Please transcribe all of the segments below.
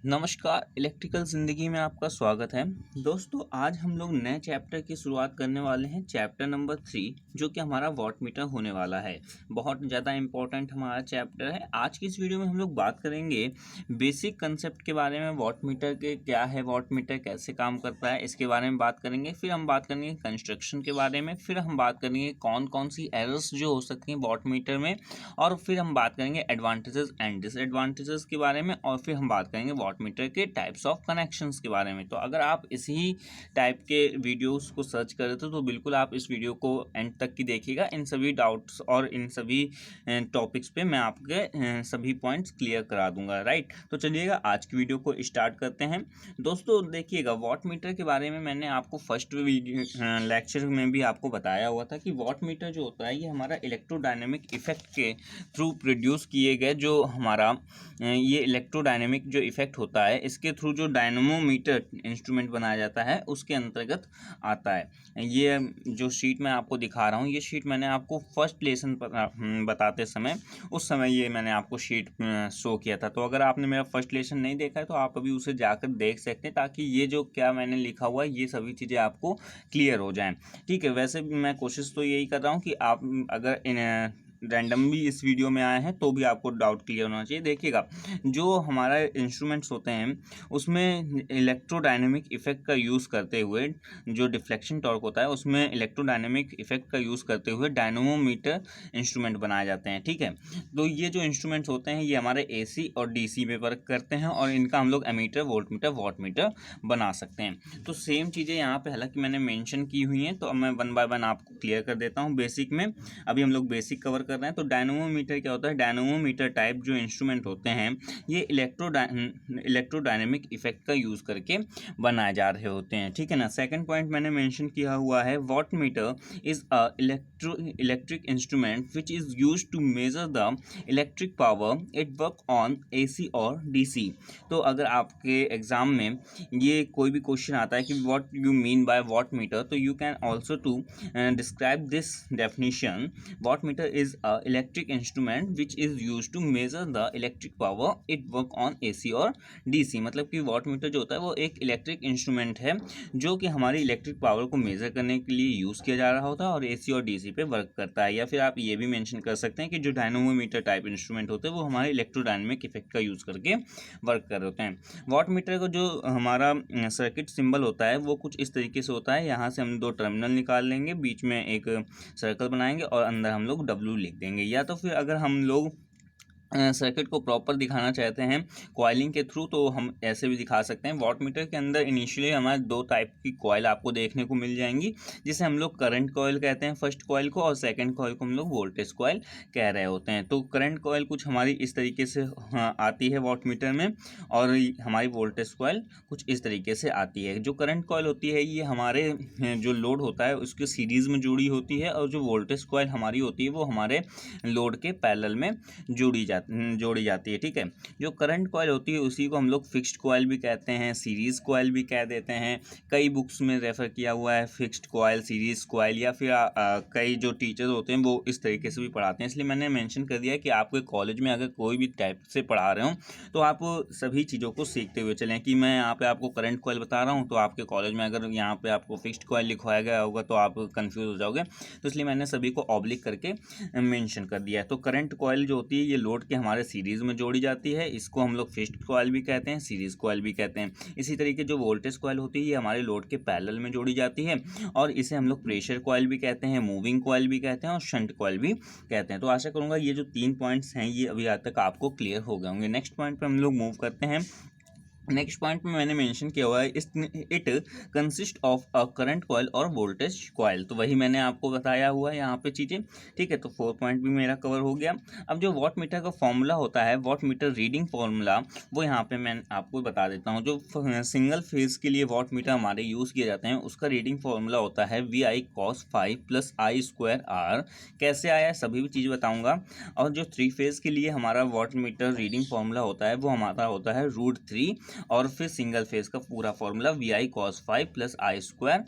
नमस्कार, इलेक्ट्रिकल ज़िंदगी में आपका स्वागत है। दोस्तों, आज हम लोग नए चैप्टर की शुरुआत करने वाले हैं, चैप्टर नंबर 3, जो कि हमारा वॉटमीटर होने वाला है। बहुत ज़्यादा इम्पोर्टेंट हमारा चैप्टर है। आज की इस वीडियो में हम लोग बात करेंगे बेसिक कंसेप्ट के बारे में, वॉटमीटर के क्या है, वॉटमीटर कैसे काम करता है, इसके बारे में बात करेंगे। फिर हम बात करेंगे कंस्ट्रक्शन के बारे में, फिर हम बात करेंगे कौन-कौन सी एरर्स जो हो सकती हैं वॉटमीटर में, और फिर हम बात करेंगे एडवांटेजेस एंड डिसएडवांटेजेस के बारे में, और फिर हम बात करेंगे वॉटमीटर के टाइप्स ऑफ कनेक्शंस के बारे में। तो अगर आप इसी टाइप के वीडियोस को सर्च कर रहे थे तो बिल्कुल आप इस वीडियो को एंड तक की देखिएगा। इन सभी डाउट्स और इन सभी टॉपिक्स पे मैं आपके सभी पॉइंट्स क्लियर करा दूंगा, राइट। तो चलिएगा आज की वीडियो को स्टार्ट करते हैं। दोस्तों देखिएगा, वॉटमीटर के बारे में मैंने आपको फर्स्ट वीडियो लेक्चर में भी आपको बताया हुआ था कि वॉटमीटर जो होता है ये हमारा इलेक्ट्रोडायनेमिक इफेक्ट के थ्रू प्रोड्यूस किए गए जो हमारा ये इलेक्ट्रोडायनेमिक जो इफेक्ट होता है, इसके थ्रू जो डायनमोमीटर इंस्ट्रूमेंट बनाया जाता है उसके अंतर्गत आता है। ये जो शीट मैं आपको दिखा रहा हूँ, ये शीट मैंने आपको फर्स्ट लेसन बताते समय उस समय ये मैंने आपको शीट शो किया था। तो अगर आपने मेरा फर्स्ट लेसन नहीं देखा है तो आप अभी उसे जाकर देख सकते हैं, ताकि ये जो क्या मैंने लिखा हुआ है ये सभी चीज़ें आपको क्लियर हो जाएं। ठीक है, वैसे भी मैं कोशिश तो यही कर रहा हूँ कि आप अगर इन रैंडम भी इस वीडियो में आए हैं तो भी आपको डाउट क्लियर होना चाहिए। देखिएगा, जो हमारा इंस्ट्रूमेंट्स होते हैं उसमें इलेक्ट्रोडायनेमिक इफेक्ट का यूज़ करते हुए, जो डिफ्लेक्शन टॉर्क होता है उसमें इलेक्ट्रोडायनेमिक इफेक्ट का यूज़ करते हुए डायनमोमीटर इंस्ट्रूमेंट बनाए जाते हैं। ठीक है, तो ये जो इंस्ट्रूमेंट्स होते हैं ये हमारे एसी और डीसी में वर्क करते हैं, और इनका हम लोग एमीटर, वोल्टमीटर, वॉटमीटर बना सकते हैं। तो सेम चीज़ें यहाँ पे हालांकि मैंने मेंशन की हुई हैं, तो अब मैं वन बाय वन आपको क्लियर कर देता हूँ। बेसिक में अभी हम लोग बेसिक कवर कर रहे हैं। तो डायनमोमीटर क्या होता है? डायनमोमीटर टाइप जो इंस्ट्रूमेंट होते हैं ये इलेक्ट्रोडायनेमिक इफेक्ट का यूज़ करके बनाए जा रहे होते हैं। ठीक है ना। सेकंड पॉइंट मैंने मेंशन किया हुआ है, wattmeter is a electric instrument which is used to measure the electric power it work on AC और डीसी। तो अगर आपके एग्जाम में ये कोई भी क्वेश्चन आता है कि what you mean by wattmeter, तो you can also to describe this definition. Wattmeter is a electric instrument which is used to measure the electric power it work on AC और DC। मतलब कि wattmeter जो होता है वो एक electric instrument है जो कि हमारी इलेक्ट्रिक पावर को मेजर करने के लिए यूज़ किया जा रहा होता है और AC और DC पे वर्क करता है। या फिर आप ये भी मेंशन कर सकते हैं कि जो डायनमोमीटर टाइप इंस्ट्रूमेंट होते हैं वो हमारे इलेक्ट्रोडायनेमिक इफेक्ट का यूज़ करके वर्क कर रहे होते हैं। वॉटमीटर का जो हमारा सर्किट सिंबल होता है वो कुछ इस तरीके से होता है। यहाँ से हम दो टर्मिनल निकाल लेंगे, बीच में एक सर्कल बनाएंगे और अंदर हम लोग W लिख देंगे। या तो फिर अगर हम लोग सर्किट को प्रॉपर दिखाना चाहते हैं कॉइलिंग के थ्रू, तो हम ऐसे भी दिखा सकते हैं। वॉटमीटर के अंदर इनिशियली हमारे दो टाइप की कॉइल आपको देखने को मिल जाएंगी, जिसे हम लोग करंट कॉइल कहते हैं फर्स्ट कॉइल को, और सेकंड कॉइल को हम लोग वोल्टेज कॉइल कह रहे होते हैं। तो करंट कॉइल कुछ हमारी इस तरीके से आती है वॉटमीटर में, और हमारी वोल्टेज कॉइल कुछ इस तरीके से आती है। जो करंट कॉइल होती है ये हमारे जो लोड होता है उसके सीरीज़ में जुड़ी होती है, और जो वोल्टेज कॉइल हमारी होती है वो हमारे लोड के पैरेलल में जोड़ी जाती है। ठीक है, जो करंट कॉइल होती है उसी को हम लोग फिक्स्ड कॉइल भी कहते हैं, सीरीज़ कॉइल भी कह देते हैं। कई बुक्स में रेफ़र किया हुआ है फिक्स्ड कॉइल, सीरीज़ कॉइल, या फिर कई जो टीचर्स होते हैं वो इस तरीके से भी पढ़ाते हैं। इसलिए मैंने मेंशन कर दिया कि आपके कॉलेज में अगर कोई भी टाइप से पढ़ा रहे हो तो आप सभी चीज़ों को सीखते हुए चलें। कि मैं यहाँ पे आपको करंट कॉइल बता रहा हूँ तो आपके कॉलेज में अगर यहाँ पे आपको फिक्स्ड कॉइल लिखवाया गया होगा तो आप कंफ्यूज हो जाओगे। तो इसलिए मैंने सभी को ऑब्लिक करके मेंशन कर दिया है। तो करंट कॉइल जो होती है ये लोड के हमारे सीरीज़ में जोड़ी जाती है, इसको हम लोग फिक्स्ड कॉइल भी कहते हैं, सीरीज़ कॉइल भी कहते हैं। इसी तरीके जो वोल्टेज कॉइल होती है ये हमारे लोड के पैरेलल में जोड़ी जाती है, और इसे हम लोग प्रेशर कॉइल भी कहते हैं, मूविंग कॉइल भी कहते हैं, और शंट कॉइल भी कहते हैं। तो आशा करूँगा ये जो 3 पॉइंट्स हैं ये अभी आज तक आपको क्लियर हो गए होंगे। नेक्स्ट पॉइंट पर हम लोग मूव करते हैं। नेक्स्ट पॉइंट में मैंने मेंशन किया हुआ है it consist of a current coil और वोल्टेज कॉइल। तो वही मैंने आपको बताया हुआ है यहाँ पे चीज़ें। ठीक है, तो 4 पॉइंट भी मेरा कवर हो गया। अब जो वॉटमीटर का फॉर्मूला होता है, वॉटमीटर रीडिंग फॉर्मूला, वो यहाँ पे मैं आपको बता देता हूँ। जो सिंगल फेज के लिए वॉटमीटर हमारे यूज़ किए जाते हैं उसका रीडिंग फॉर्मूला होता है VI cos phi + I²R। कैसे आया है सभी भी चीज़ बताऊँगा। और जो 3 फेज के लिए हमारा वॉटमीटर रीडिंग फॉर्मूला होता है वो हमारा होता है √3 और फिर सिंगल फेज का पूरा formula V I cos phi plus I square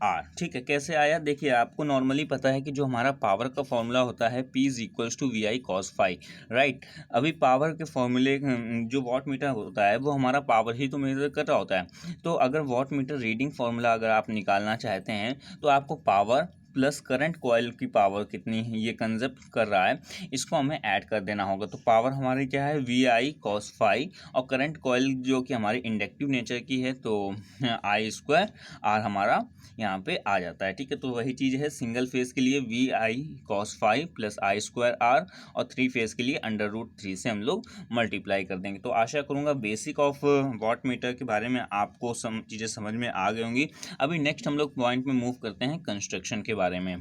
R. ठीक है, कैसे आया देखिए, आपको नॉर्मली पता है कि जो हमारा पावर का फॉर्मूला होता है P is equals to V I cos phi, right. अभी पावर के फॉर्मूले जो वॉट मीटर होता है वो हमारा पावर ही तो मेजर कर रहा होता है। तो अगर वॉट मीटर रीडिंग फॉर्मूला अगर आप निकालना चाहते हैं तो आपको पावर प्लस करंट कॉइल की पावर कितनी ये कंजप्ट कर रहा है इसको हमें ऐड कर देना होगा। तो पावर हमारी क्या है वी आई कॉस फाई, और करंट कॉइल जो कि हमारी इंडक्टिव नेचर की है तो आई स्क्वायर आर हमारा यहाँ पे आ जाता है। ठीक है, तो वही चीज़ है सिंगल फेज के लिए V I cos phi plus I square R, और 3 फेज के लिए अंडर रूट 3 से हम लोग मल्टीप्लाई कर देंगे। तो आशा करूँगा बेसिक ऑफ वॉट मीटर के बारे में आपको चीज़ें समझ में आ गई होंगी। अभी नेक्स्ट हम लोग पॉइंट में मूव करते हैं कंस्ट्रक्शन के बारे में।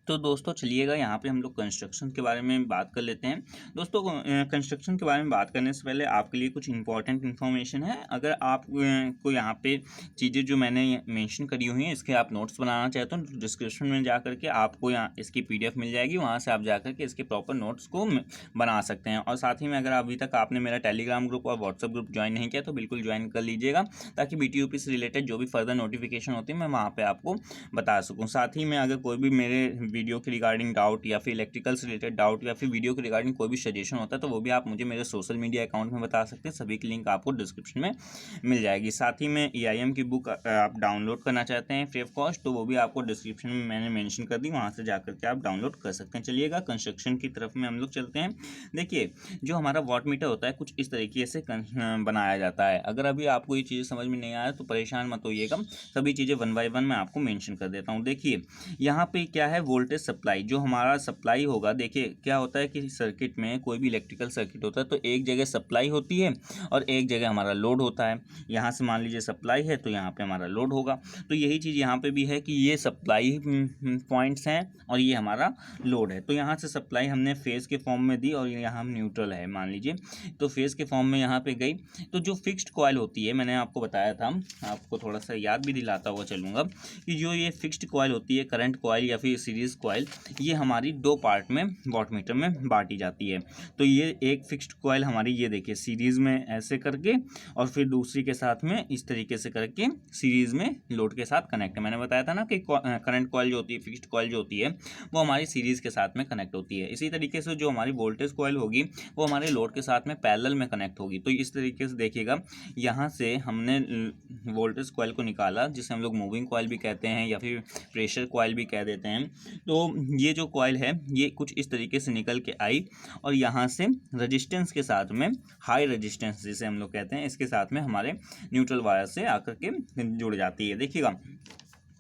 तो दोस्तों चलिएगा यहाँ पे हम लोग कंस्ट्रक्शन के बारे में बात कर लेते हैं। दोस्तों कंस्ट्रक्शन के बारे में बात करने से पहले आपके लिए कुछ इंपॉर्टेंट इन्फॉर्मेशन है। अगर आप को यहाँ पे चीज़ें जो मैंने मेंशन करी हुई हैं इसके आप नोट्स बनाना चाहते हो तो डिस्क्रिप्शन में जा करके आपको यहाँ इसकी PDF मिल जाएगी, वहाँ से आप जा करके इसके प्रॉपर नोट्स को बना सकते हैं। और साथ ही में अगर अभी तक आपने मेरा टेलीग्राम ग्रुप और व्हाट्सअप ग्रुप ज्वाइन नहीं किया तो बिल्कुल ज्वाइन कर लीजिएगा, ताकि BTUP से रिलेटेड जो भी फर्दर नोटिफिकेशन होती है मैं वहाँ पर आपको बता सकूँ। साथ ही में अगर कोई भी मेरे वीडियो के रिगार्डिंग डाउट या फिर इलेक्ट्रिकल से रिलेटेड डाउट या फिर वीडियो के रिगार्डिंग कोई भी सजेशन होता है तो वो भी आप मुझे मेरे सोशल मीडिया अकाउंट में बता सकते हैं, सभी की लिंक आपको डिस्क्रिप्शन में मिल जाएगी। साथ ही में EIM की बुक आप डाउनलोड करना चाहते हैं फ्री ऑफ कॉस्ट तो वो भी आपको डिस्क्रिप्शन में मैंने मेंशन कर दी, वहाँ से जाकर के आप डाउनलोड कर सकते हैं। चलिएगा कंस्ट्रक्शन की तरफ में हम लोग चलते हैं। देखिए जो हमारा वॉट मीटर होता है कुछ इस तरीके से बनाया जाता है। अगर अभी आपको ये चीज़ें समझ में नहीं आया तो परेशान मत होइएगा, सभी चीज़ें 1 बाय 1 मैं आपको मेंशन कर देता हूँ। देखिए यहाँ पे क्या है वोल्टेज सप्लाई, जो हमारा सप्लाई होगा, देखिए क्या होता है कि सर्किट में कोई भी इलेक्ट्रिकल सर्किट होता है तो एक जगह सप्लाई होती है और एक जगह हमारा लोड होता है। यहाँ से मान लीजिए सप्लाई है तो यहाँ पे हमारा लोड होगा। तो यही चीज़ यहाँ पे भी है कि ये सप्लाई पॉइंट्स हैं और ये हमारा लोड है। तो यहाँ से सप्लाई हमने फेज़ के फॉर्म में दी और यहाँ हम न्यूट्रल है मान लीजिए, तो फेज़ के फॉर्म में यहाँ पे गई। तो जो फिक्स्ड कॉइल होती है मैंने आपको बताया था, आपको थोड़ा सा याद भी दिलाता हुआ चलूँगा कि जो ये फिक्स्ड कॉइल होती है करंट कॉइल या फिर सीरीज़ कॉइल, ये हमारी 2 पार्ट में वॉट मीटर में बांटी जाती है। तो ये एक फिक्स्ड कॉइल हमारी ये देखिए सीरीज़ में ऐसे करके और फिर दूसरी के साथ में इस तरीके से करके सीरीज़ में लोड के साथ कनेक्ट है। मैंने बताया था ना कि करंट कॉइल जो होती है फिक्स्ड कॉइल जो होती है वो हमारी सीरीज़ के साथ में कनेक्ट होती है। इसी तरीके से जो हमारी वोल्टेज कॉइल होगी वो हमारे लोड के साथ में पैरेलल में कनेक्ट होगी। तो इस तरीके से देखिएगा यहाँ से हमने वोल्टेज कॉइल को निकाला जिसे हम लोग मूविंग कॉइल भी कहते हैं या फिर प्रेशर कॉइल भी कह देते हैं। तो ये जो कॉइल है ये कुछ इस तरीके से निकल के आई और यहाँ से रेजिस्टेंस के साथ में हाई रेजिस्टेंस जिसे हम लोग कहते हैं इसके साथ में हमारे न्यूट्रल वायर से आकर के जुड़ जाती है। देखिएगा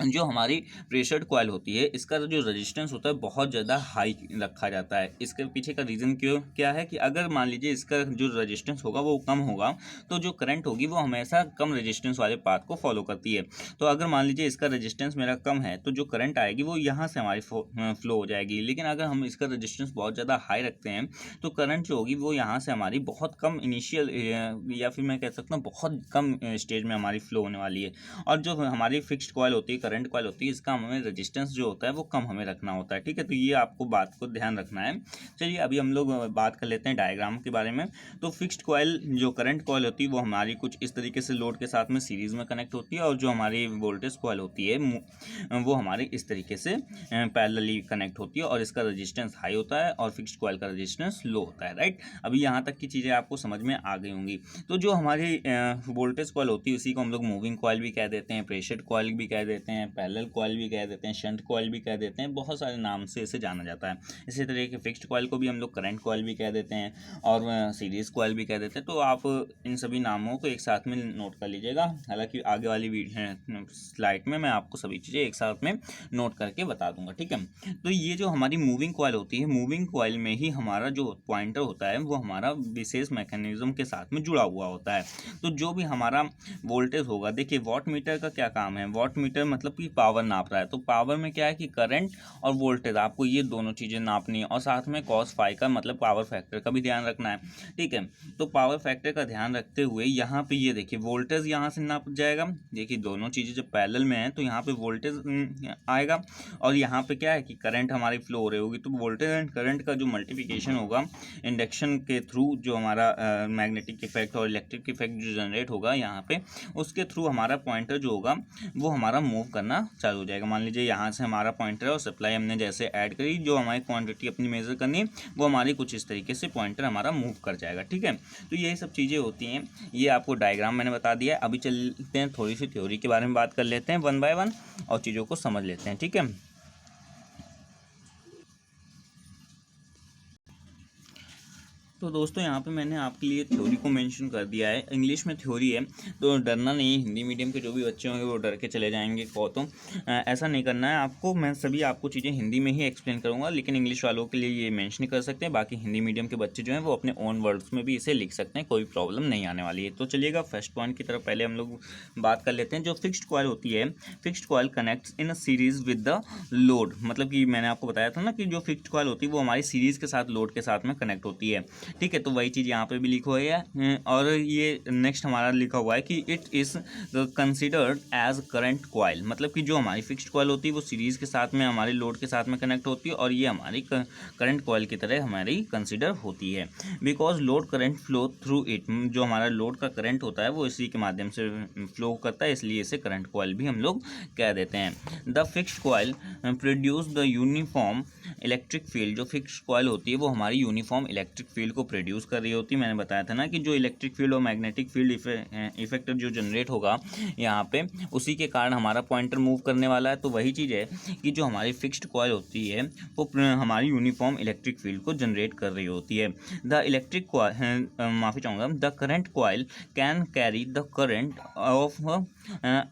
जो हमारी प्रेशर्ड कॉइल होती है इसका जो रेजिस्टेंस होता है बहुत ज़्यादा हाई रखा जाता है। इसके पीछे का रीज़न क्या है कि अगर मान लीजिए इसका जो रेजिस्टेंस होगा वो कम होगा तो जो करंट होगी वो हमेशा कम रेजिस्टेंस वाले पाथ को फॉलो करती है। तो अगर मान लीजिए इसका रेजिस्टेंस मेरा कम है तो जो करंट आएगी वो यहाँ से हमारी फ्लो हो जाएगी। लेकिन अगर हम इसका रेजिस्टेंस बहुत ज़्यादा हाई रखते हैं तो करंट जो होगी वो यहाँ से हमारी बहुत कम इनिशियल या फिर मैं कह सकता हूँ बहुत कम स्टेज में हमारी फ्लो होने वाली है। और जो हमारी फिक्स्ड कॉइल होती है करंट कॉइल होती है इसका हमें रेजिस्टेंस जो होता है वो कम हमें रखना होता है। ठीक है, तो ये आपको बात को ध्यान रखना है। चलिए अभी हम लोग बात कर लेते हैं डायग्राम के बारे में। तो फिक्स्ड कॉइल जो करंट कॉइल होती है वो हमारी कुछ इस तरीके से लोड के साथ में सीरीज में कनेक्ट होती है और जो हमारी वोल्टेज कॉइल होती है वो हमारी इस तरीके से पैरेलली कनेक्ट होती है और इसका रेजिस्टेंस हाई होता है और फिक्स्ड कॉइल का रेजिस्टेंस लो होता है। राइट, अभी यहाँ तक की चीज़ें आपको समझ में आ गई होंगी। तो जो हमारी वोल्टेज कॉइल होती है उसी को हम लोग मूविंग कॉइल भी कह देते हैं, प्रेशर्ड कॉइल भी कह देते हैं, पैरेलल कॉइल भी कह देते हैं, शंट कॉइल भी कह देते हैं, बहुत सारे नाम से इसे जाना जाता है। इसी तरह के फिक्स्ड कॉइल को भी हम लोग करंट कॉइल भी कह देते हैं और सीरीज कॉइल भी कह देते हैं। तो आप इन सभी नामों को एक साथ में नोट कर लीजिएगा। हालांकि आगे वाली स्लाइड में मैं आपको सभी चीज़ें एक साथ में नोट करके बता दूंगा। ठीक है, तो ये जो हमारी मूविंग कॉइल होती है मूविंग कॉइल में ही हमारा जो पॉइंटर होता है वो हमारा विशेष मैकेनिज्म के साथ में जुड़ा हुआ होता है। तो जो भी हमारा वोल्टेज होगा, देखिए वॉट मीटर का क्या काम है, वॉट मीटर मतलब मतलब कि पावर नाप रहा है। तो पावर में क्या है कि करंट और वोल्टेज आपको ये दोनों चीज़ें नापनी है, और साथ में cos फाई का मतलब पावर फैक्टर का भी ध्यान रखना है, ठीक है। तो पावर फैक्टर का ध्यान रखते हुए यहाँ पे ये देखिए वोल्टेज यहाँ से नाप जाएगा। देखिए दोनों चीज़ें जब पैरेलल में है तो यहाँ पे वोल्टेज आएगा, और यहाँ पे क्या है कि करंट हमारी फ्लो हो रही होगी। तो वोल्टेज एंड करंट का जो मल्टीप्लिकेशन होगा इंडक्शन के थ्रू, जो हमारा मैग्नेटिक इफेक्ट और इलेक्ट्रिक इफेक्ट जो जनरेट होगा यहाँ पे, उसके थ्रू हमारा पॉइंटर जो होगा वो हमारा मूव करना चालू हो जाएगा। मान लीजिए यहाँ से हमारा पॉइंटर है और सप्लाई हमने जैसे ऐड करी, जो हमारी क्वांटिटी अपनी मेजर करनी है वो हमारी कुछ इस तरीके से पॉइंटर हमारा मूव कर जाएगा, ठीक है। तो यही सब चीज़ें होती हैं, ये आपको डायग्राम मैंने बता दिया। अभी चलते हैं थोड़ी सी थ्योरी के बारे में बात कर लेते हैं वन बाय वन, और चीज़ों को समझ लेते हैं, ठीक है। तो दोस्तों यहाँ पे मैंने आपके लिए थ्योरी को मेंशन कर दिया है। इंग्लिश में थ्योरी है तो डरना नहीं है। हिंदी मीडियम के जो भी बच्चे होंगे वो डर के चले जाएंगे को, तो ऐसा नहीं करना है आपको। मैं सभी आपको चीज़ें हिंदी में ही एक्सप्लेन करूँगा, लेकिन इंग्लिश वालों के लिए ये मेंशन कर सकते हैं। बाकी हिंदी मीडियम के बच्चे जो हैं वो अपने ओन वर्ड्स में भी इसे लिख सकते हैं, कोई प्रॉब्लम नहीं आने वाली है। तो चलिएगा फर्स्ट पॉइंट की तरफ पहले हम लोग बात कर लेते हैं। जो फिक्स्ड कॉइल होती है, fixed coil connects in a series with the load. मतलब कि मैंने आपको बताया था ना कि जो फिक्स्ड कॉइल होती है वो हमारी सीरीज़ के साथ लोड के साथ में कनेक्ट होती है, ठीक है। तो वही चीज़ यहाँ पे भी लिखा हुआ है, और ये नेक्स्ट हमारा लिखा हुआ है कि it is considered as current coil. मतलब कि जो हमारी फिक्स्ड कॉइल होती है वो सीरीज़ के साथ में हमारे लोड के साथ में कनेक्ट होती है, और ये हमारी करंट कॉइल की तरह हमारी कंसिडर होती है। Because load current flow through it, जो हमारा लोड का करंट होता है वो इसी के माध्यम से फ्लो करता है, इसलिए इसे करंट कॉइल भी हम लोग कह देते हैं। The fixed coil produce the uniform electric field. जो फिक्स्ड कॉइल होती है वो हमारी यूनिफॉर्म इलेक्ट्रिक फील्ड को प्रोड्यूस कर रही होती है। मैंने बताया था ना कि जो इलेक्ट्रिक फील्ड और मैग्नेटिक फील्ड इफेक्ट जो जनरेट होगा यहाँ पे, उसी के कारण हमारा पॉइंटर मूव करने वाला है। तो वही चीज़ है कि जो हमारी फिक्स्ड कॉइल होती है वो हमारी यूनिफॉर्म इलेक्ट्रिक फील्ड को जनरेट कर रही होती है। द इलेक्ट्रिक कॉइल, माफ़ी चाहूँगा, the current coil can carry the current of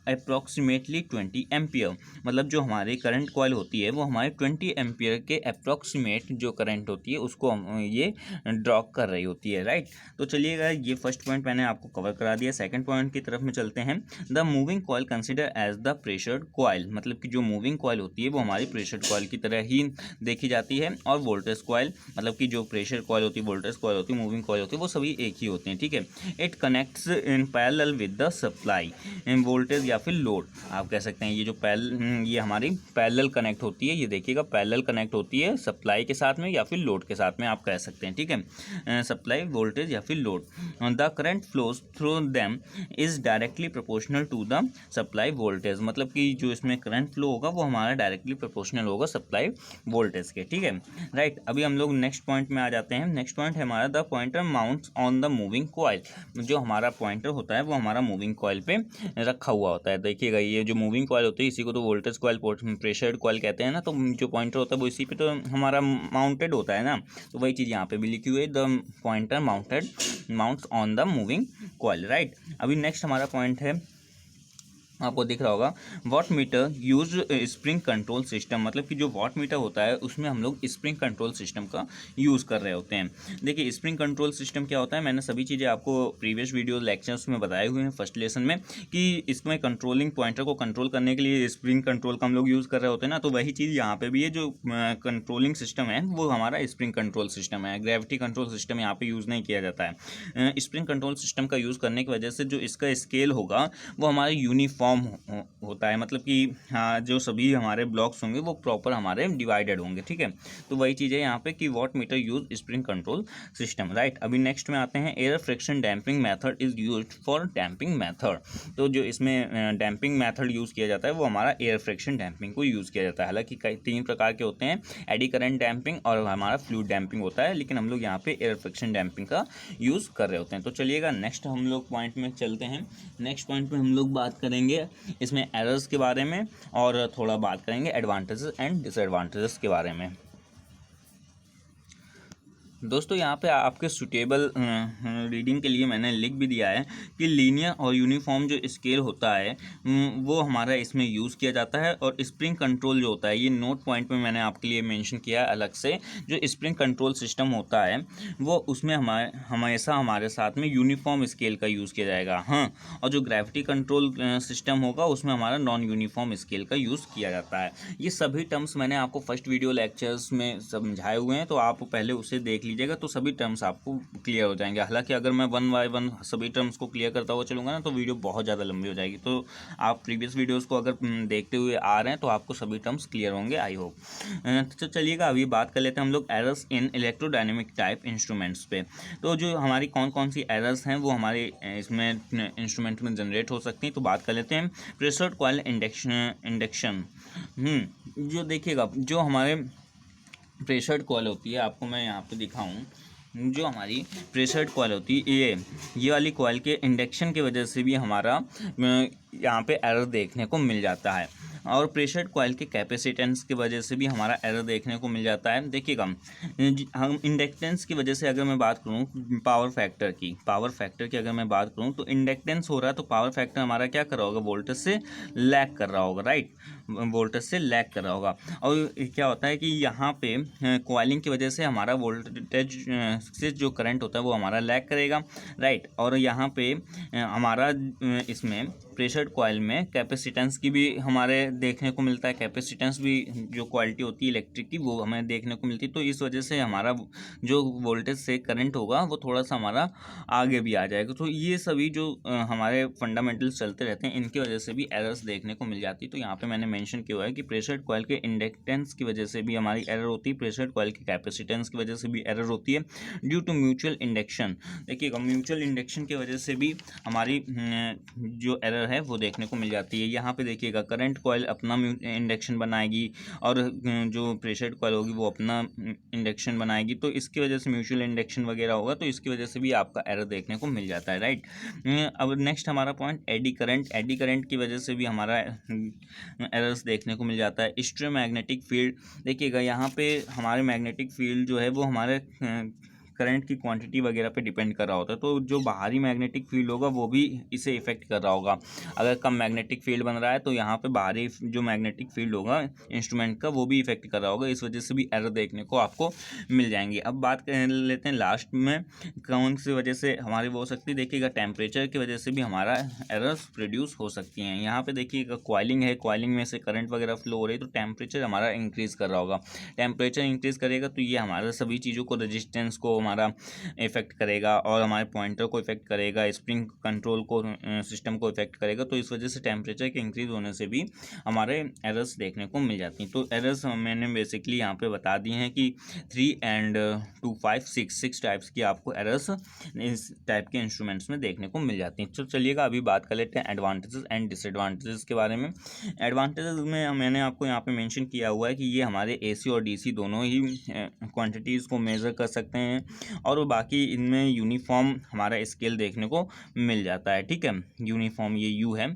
approximately 20 ampere. मतलब जो हमारी करंट कॉइल होती है वो हमारे 20 एम्पियर के अप्रॉक्सीमेट जो करंट होती है उसको ये ड्रॉ कर रही होती है, राइट। तो चलिएगा ये फर्स्ट पॉइंट मैंने आपको कवर करा दिया। सेकंड पॉइंट की तरफ में चलते हैं। The moving coil consider as the pressured coil. मतलब कि जो मूविंग कॉइल होती है वो हमारी प्रेशर्ड कॉइल की तरह ही देखी जाती है, और वोल्टेज कॉइल, मतलब कि जो प्रेशर कॉइल होती है, वोल्टेज कॉइल होती है, मूविंग कॉइल होती है, वो सभी एक ही होते हैं, ठीक है। It connects in parallel with the supply voltage या फिर लोड, आप कह सकते हैं। ये जो ये हमारी पैरेलल कनेक्ट होती है, ये देखिएगा पैरेलल कनेक्ट होती है सप्लाई के साथ में या फिर लोड के साथ में, आप कह सकते हैं, ठीक है। सप्लाई वोल्टेज या फिर load, the current flows through them is directly proportional to the supply voltage. मतलब कि जो इसमें करंट फ्लो होगा वो हमारा डायरेक्टली प्रोपोर्शनल होगा सप्लाई वोल्टेज के, ठीक है, राइट। अभी हम लोग नेक्स्ट पॉइंट में आ जाते हैं। नेक्स्ट पॉइंट है हमारा the pointer mounts on the moving coil. जो हमारा पॉइंटर होता है वो हमारा मूविंग कॉइल पे रखा हुआ होता है। देखिएगा ये जो मूविंग कॉइल होती है इसी को तो वोल्टेज कॉइल, प्रेशर्ड कॉइल कहते हैं ना। तो जो पॉइंटर होता है वो इसी पे तो हमारा माउंटेड होता है ना। तो वही चीज़ यहाँ पे भी लिखी हुई है, the pointer mounts on the moving coil, right. अभी नेक्स्ट हमारा पॉइंट है, आपको दिख रहा होगा, watt meter use spring control system. मतलब कि जो वॉट मीटर होता है उसमें हम लोग स्प्रिंग कंट्रोल सिस्टम का यूज़ कर रहे होते हैं। देखिए स्प्रिंग कंट्रोल सिस्टम क्या होता है, मैंने सभी चीज़ें आपको प्रीवियस वीडियो लेक्चर्स में बताए हुए हैं फर्स्ट लेसन में, कि इसमें कंट्रोलिंग पॉइंटर को कंट्रोल करने के लिए स्प्रिंग कंट्रोल का हम लोग यूज़ कर रहे होते हैं ना। तो वही चीज़ यहाँ पर भी है, जो कंट्रोलिंग सिस्टम है वो हमारा स्प्रिंग कंट्रोल सिस्टम है। ग्रेविटी कंट्रोल सिस्टम यहाँ पर यूज़ नहीं किया जाता है। स्प्रिंग कंट्रोल सिस्टम का यूज़ करने की वजह से जो इसका स्केल होगा वो हमारा यूनिफॉर्म होता है। मतलब कि हाँ, जो सभी हमारे ब्लॉक्स होंगे वो प्रॉपर हमारे डिवाइडेड होंगे, ठीक है। तो वही चीज़ है यहाँ पे कि what meter use spring control system, right. अभी नेक्स्ट में आते हैं, air friction damping method is used for damping method. तो जो इसमें डैम्पिंग मेथड यूज़ किया जाता है वो हमारा एयर फ्रिक्शन डैम्पिंग को यूज़ किया जाता है। हालांकि कई 3 प्रकार के होते हैं, एडी करंट डैम्पिंग और हमारा फ्लूइड डैम्पिंग होता है, लेकिन हम लोग यहाँ पे एयर फ्रिक्शन डैम्पिंग का यूज़ कर रहे होते हैं। तो चलिएगा नेक्स्ट हम लोग पॉइंट में चलते हैं। नेक्स्ट पॉइंट में हम लोग बात करेंगे इसमें एरर्स के बारे में, और थोड़ा बात करेंगे एडवांटेजेस एंड डिसएडवांटेजेस के बारे में। दोस्तों यहाँ पे आपके सूटेबल रीडिंग के लिए मैंने लिख भी दिया है कि लीनियर और यूनिफॉर्म जो स्केल होता है वो हमारा इसमें यूज़ किया जाता है, और स्प्रिंग कंट्रोल जो होता है ये नोट पॉइंट में मैंने आपके लिए मेंशन किया है अलग से। जो स्प्रिंग कंट्रोल सिस्टम होता है वो उसमें हमेशा हमारे साथ में यूनिफॉर्म स्केल का यूज़ किया जाएगा। हाँ, और जो ग्रेविटी कंट्रोल सिस्टम होगा उसमें हमारा नॉन यूनिफॉर्म स्केल का यूज़ किया जाता है। ये सभी टर्म्स मैंने आपको फर्स्ट वीडियो लेक्चर्स में समझाए हुए हैं, तो आप पहले उसे देख लीजिएगा तो सभी टर्म्स आपको क्लियर हो जाएंगे। हालांकि अगर मैं वन बाय वन सभी टर्म्स को क्लियर करता हुआ चलूँगा ना तो वीडियो बहुत ज़्यादा लंबी हो जाएगी। तो आप प्रीवियस वीडियोज़ को अगर देखते हुए आ रहे हैं तो आपको सभी टर्म्स क्लियर होंगे, आई होप। तो चलिएगा अभी बात कर लेते हैं हम लोग errors in electrodynamic type instruments पे। तो जो हमारी कौन कौन सी एरर्स हैं वो हमारे इसमें इंस्ट्रूमेंट में जनरेट हो सकती हैं, तो बात कर लेते हैं। प्रेशर कॉइल इंडक्शन, जो देखिएगा जो हमारे प्रेशर्ड कॉइल होती है, आपको मैं यहाँ पे दिखाऊं, जो हमारी प्रेशर्ड कॉइल होती है ये वाली कॉइल के इंडक्शन की वजह से भी हमारा यहाँ पे एरर देखने को मिल जाता है, और प्रेशर्ड कॉइल के कैपेसिटेंस की वजह से भी हमारा एरर देखने को मिल जाता है। देखिएगा हम इंडक्टेंस की वजह से अगर मैं बात करूँ पावर फैक्टर की अगर मैं बात करूँ तो इंडक्टेंस हो रहा है तो पावर फैक्टर हमारा क्या कर रहा होगा, वोल्टेज से लैग कर रहा होगा, राइट, वोल्टेज से लैग कर रहा होगा। और क्या होता है कि यहाँ पे कॉइलिंग की वजह से हमारा वोल्टेज से जो करंट होता है वो हमारा लैग करेगा, राइट। और यहाँ पे हमारा इसमें प्रेशर्ड कॉइल में कैपेसिटेंस की भी हमारे देखने को मिलता है, कैपेसिटेंस भी जो क्वालिटी होती है इलेक्ट्रिक की वो हमें देखने को मिलती है। तो इस वजह से हमारा जो वोल्टेज से करंट होगा वो थोड़ा सा हमारा आगे भी आ जाएगा। तो ये सभी जो हमारे फंडामेंटल्स चलते रहते हैं इनकी वजह से भी एरर्स देखने को मिल जाती है। तो यहाँ पे मैंने मेंशन किया हुआ है कि प्रेशर्ड कॉइल के इंडक्टेंस की वजह से भी हमारी एरर होती है, प्रेशर्ड कॉइल के कैपेसिटेंस की वजह से भी एरर होती है ड्यू टू म्यूचुअल इंडक्शन। देखिएगा म्यूचुअल इंडक्शन की वजह से भी हमारी जो एरर है वो देखने को मिल जाती है। यहाँ पे देखिएगा करंट कॉइल अपना इंडक्शन बनाएगी और जो प्रेशर्ड कॉइल होगी वो अपना इंडक्शन बनाएगी, तो इसकी वजह से म्यूचुअल इंडक्शन वगैरह होगा, तो इसकी वजह से भी आपका एरर देखने को मिल जाता है, राइट। अब नेक्स्ट हमारा पॉइंट एडी करंट की वजह से भी हमारा एरर्स देखने को मिल जाता है। इलेक्ट्रोमैग्नेटिक फील्ड, देखिएगा यहाँ पे हमारे मैग्नेटिक फील्ड जो है वो हमारे करंट की क्वांटिटी वगैरह पे डिपेंड कर रहा होता है, तो जो बाहरी मैग्नेटिक फील्ड होगा वो भी इसे इफेक्ट कर रहा होगा। अगर कम मैग्नेटिक फील्ड बन रहा है तो यहाँ पे बाहरी जो मैग्नेटिक फील्ड होगा इंस्ट्रूमेंट का वो भी इफेक्ट कर रहा होगा, इस वजह से भी एरर देखने को आपको मिल जाएंगे। अब बात कर लेते हैं लास्ट में कौन सी वजह से हमारी वो हो सकती है। देखिएगा टेम्परेचर की वजह से भी हमारा एरर्स प्रोड्यूस हो सकती हैं। यहाँ पे देखिएगा कॉइलिंग है, कॉइलिंग में से करंट वगैरह फ्लो हो रही है तो टेम्परेचर हमारा इंक्रीज़ कर रहा होगा। टेम्परेचर इंक्रीज़ करेगा तो ये हमारा सभी चीज़ों को, रजिस्टेंस को हमारा इफेक्ट करेगा और हमारे पॉइंटर को इफेक्ट करेगा, स्प्रिंग कंट्रोल को सिस्टम को इफेक्ट करेगा। तो इस वजह से टेम्परेचर के इंक्रीज होने से भी हमारे एरर्स देखने को मिल जाती हैं। तो एरर्स मैंने बेसिकली यहाँ पे बता दी हैं कि 3 and 2, 5, 6 टाइप्स की आपको एरर्स इस टाइप के इंस्ट्रूमेंट्स में देखने को मिल जाती हैं। तो चलिएगा अभी बात कर लेते हैं एडवांटेजेस एंड डिसएडवांटेजेस के बारे में। एडवांटेजेस में मैंने आपको यहाँ पे मेंशन किया हुआ है कि ये हमारे एसी और डीसी दोनों ही क्वांटिटीज़ को मेज़र कर सकते हैं, और बाकी इनमें यूनिफॉर्म हमारा स्केल देखने को मिल जाता है, ठीक है, यूनिफॉर्म ये यू है।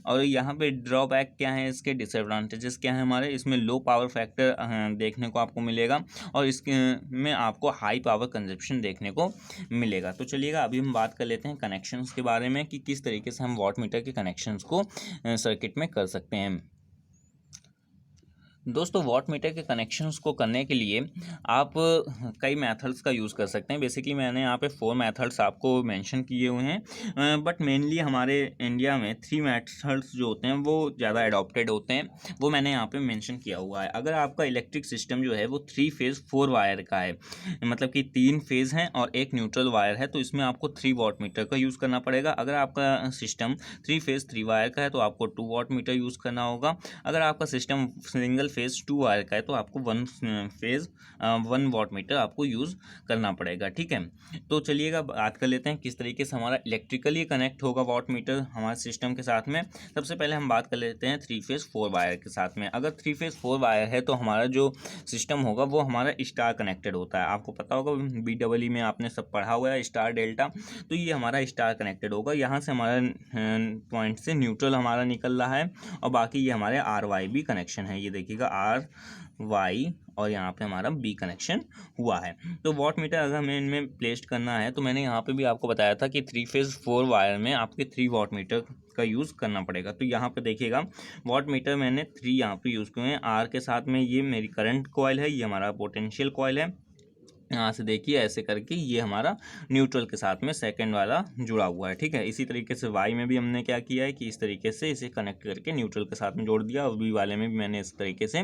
और यहाँ पे ड्रॉबैक क्या है, इसके डिसएडवांटेजेस क्या है हमारे, इसमें लो पावर फैक्टर देखने को आपको मिलेगा और इसके में आपको हाई पावर कंजप्शन देखने को मिलेगा। तो चलिएगा अभी हम बात कर लेते हैं कनेक्शंस के बारे में कि किस तरीके से हम वॉट मीटर के कनेक्शंस को सर्किट में कर सकते हैं। दोस्तों वॉट मीटर के कनेक्शंस को करने के लिए आप कई मेथड्स का यूज़ कर सकते हैं। बेसिकली मैंने यहाँ पे 4 मेथड्स आपको मेंशन किए हुए हैं, बट मेनली हमारे इंडिया में 3 मेथड्स जो होते हैं वो ज़्यादा अडॉप्टेड होते हैं, वो मैंने यहाँ पे मेंशन किया हुआ है। अगर आपका इलेक्ट्रिक सिस्टम जो है वो 3 फेज़ 4 वायर का है, मतलब कि 3 फेज़ हैं और एक न्यूट्रल वायर है, तो इसमें आपको 3 वॉट मीटर का यूज़ करना पड़ेगा। अगर आपका सिस्टम 3 फेज़ 3 वायर का है तो आपको 2 वॉट मीटर यूज़ करना होगा। अगर आपका सिस्टम सिंगल फेज़ 2 वायर का है तो आपको 1 वॉट मीटर आपको यूज़ करना पड़ेगा, ठीक है। तो चलिएगा बात कर लेते हैं किस तरीके से हमारा इलेक्ट्रिकली कनेक्ट होगा वॉट मीटर हमारे सिस्टम के साथ में। सबसे पहले हम बात कर लेते हैं 3 फेज़ 4 वायर के साथ में। अगर 3 फेज़ 4 वायर है तो हमारा जो सिस्टम होगा वो हमारा स्टार कनेक्टेड होता है। आपको पता होगा BEE में आपने सब पढ़ा हुआ है स्टार डेल्टा, तो ये हमारा स्टार कनेक्टेड होगा। यहाँ से हमारा पॉइंट से न्यूट्रल हमारा निकल रहा है और बाकी ये हमारे RYB कनेक्शन है। ये देखिएगा वाई और यहाँ पे हमारा बी कनेक्शन हुआ है। तो वॉट मीटर अगर हमें इनमें प्लेस्ड करना है तो मैंने यहाँ पे भी आपको बताया था कि 3 फेज 4 वायर में आपके 3 वॉट मीटर का यूज़ करना पड़ेगा। तो यहाँ पे देखिएगा वॉट मीटर मैंने 3 यहाँ पे यूज़ किए हैं। आर के साथ में ये मेरी करंट कॉइल है, ये हमारा पोटेंशियल कॉइल है। यहाँ से देखिए ऐसे करके ये हमारा न्यूट्रल के साथ में सेकंड वाला जुड़ा हुआ है, ठीक है। इसी तरीके से वाई में भी हमने क्या किया है कि इस तरीके से इसे कनेक्ट करके न्यूट्रल के साथ में जोड़ दिया, और बी वाले में भी मैंने इस तरीके से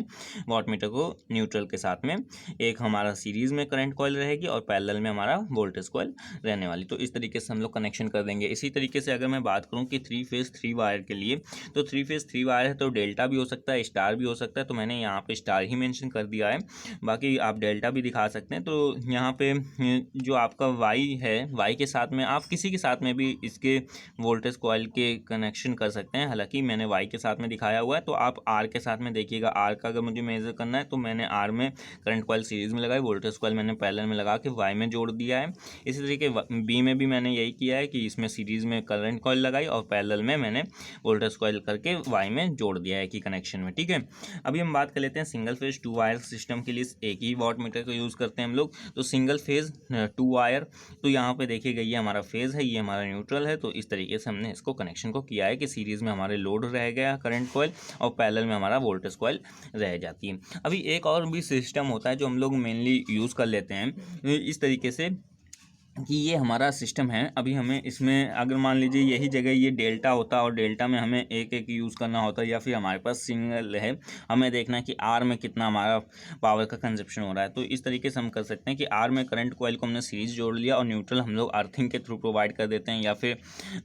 वॉट मीटर को न्यूट्रल के साथ में, एक हमारा सीरीज में करंट कॉइल रहेगी और पैरेलल में हमारा वोल्टेज कॉइल रहने वाली। तो इस तरीके से हम लोग कनेक्शन कर देंगे। इसी तरीके से अगर मैं बात करूँ कि 3 फेज 3 वायर के लिए, तो 3 फेज 3 वायर है तो डेल्टा भी हो सकता है, स्टार भी हो सकता है। तो मैंने यहाँ पे स्टार ही मेंशन कर दिया है, बाकी आप डेल्टा भी दिखा सकते हैं। तो यहाँ पे जो आपका वाई है, वाई के साथ में आप किसी के साथ में भी इसके वोल्टेज कॉइल के कनेक्शन कर सकते हैं। हालांकि मैंने वाई के साथ में दिखाया हुआ है, तो आप आर के साथ में देखिएगा। आर का अगर मुझे मेजर करना है तो मैंने आर में करंट कॉइल सीरीज में लगाई, वोल्टेज कॉइल मैंने पैरेलल में लगा के वाई में जोड़ दिया है। इसी तरीके बी में भी मैंने यही किया है कि इसमें सीरीज में करंट कॉइल लगाई और पैरेलल में मैंने वोल्टेज कॉइल करके वाई में जोड़ दिया है कि कनेक्शन में, ठीक है। अभी हम बात कर लेते हैं सिंगल फेज 2 वायर सिस्टम के लिए एक ही वॉट मीटर का यूज़ करते हैं हम लोग। तो सिंगल फेज 2 वायर, तो यहाँ पे देखिएगा ये हमारा फेज है, ये हमारा न्यूट्रल है। तो इस तरीके से हमने इसको कनेक्शन को किया है कि सीरीज में हमारे लोड रह गया करंट कॉइल और पैरेलल में हमारा वोल्टेज कॉइल रह जाती है। अभी एक और भी सिस्टम होता है जो हम लोग मेनली यूज़ कर लेते हैं इस तरीके से कि ये हमारा सिस्टम है। अभी हमें इसमें अगर मान लीजिए यही जगह ये डेल्टा होता और डेल्टा में हमें एक एक यूज़ करना होता, या फिर हमारे पास सिंगल है, हमें देखना है कि आर में कितना हमारा पावर का कंजप्शन हो रहा है। तो इस तरीके से हम कर सकते हैं कि आर में करंट कॉइल को हमने सीरीज जोड़ लिया और न्यूट्रल हम लोग अर्थिंग के थ्रू प्रोवाइड कर देते हैं, या फिर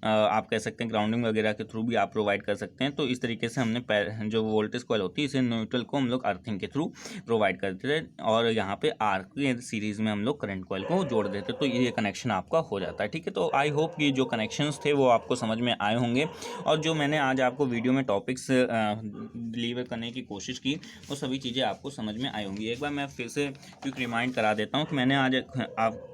आप कह सकते हैं ग्राउंडिंग वगैरह के थ्रू भी आप प्रोवाइड कर सकते हैं। तो इस तरीके से हमने जो वोल्टेज कॉइल होती है इसे न्यूट्रल को हम लोग अर्थिंग के थ्रू प्रोवाइड करते थे, और यहाँ पे आर के सीरीज में हम लोग करंट कॉइल को जोड़ देते, तो ये कनेक्शन आपका हो जाता है, ठीक है। तो आई होप कि जो कनेक्शंस थे वो आपको समझ में आए होंगे, और जो मैंने आज आपको वीडियो में टॉपिक्स डिलीवर करने की कोशिश की वो सभी चीज़ें आपको समझ में आई होंगी। एक बार मैं फिर से क्विक रिमाइंड करा देता हूँ कि मैंने आज आप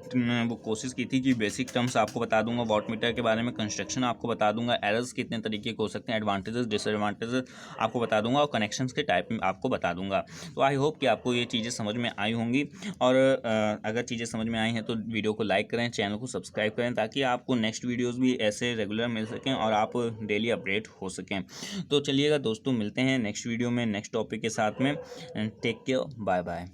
वो कोशिश की थी कि बेसिक टर्म्स आपको बता दूंगा वॉट मीटर के बारे में, कंस्ट्रक्शन आपको बता दूंगा, एरर्स कितने तरीके के हो सकते हैं, एडवांटेजेस डिसएडवांटेजेस आपको बता दूंगा, और कनेक्शंस के टाइप में आपको बता दूंगा। तो आई होप कि आपको ये चीज़ें समझ में आई होंगी, और अगर चीज़ें समझ में आई हैं तो वीडियो को लाइक करें, चैनल को सब्सक्राइब करें, ताकि आपको नेक्स्ट वीडियोज़ भी ऐसे रेगुलर मिल सकें और आप डेली अपडेट हो सकें। तो चलिएगा दोस्तों, मिलते हैं नेक्स्ट वीडियो में नेक्स्ट टॉपिक के साथ में। Take care, bye bye.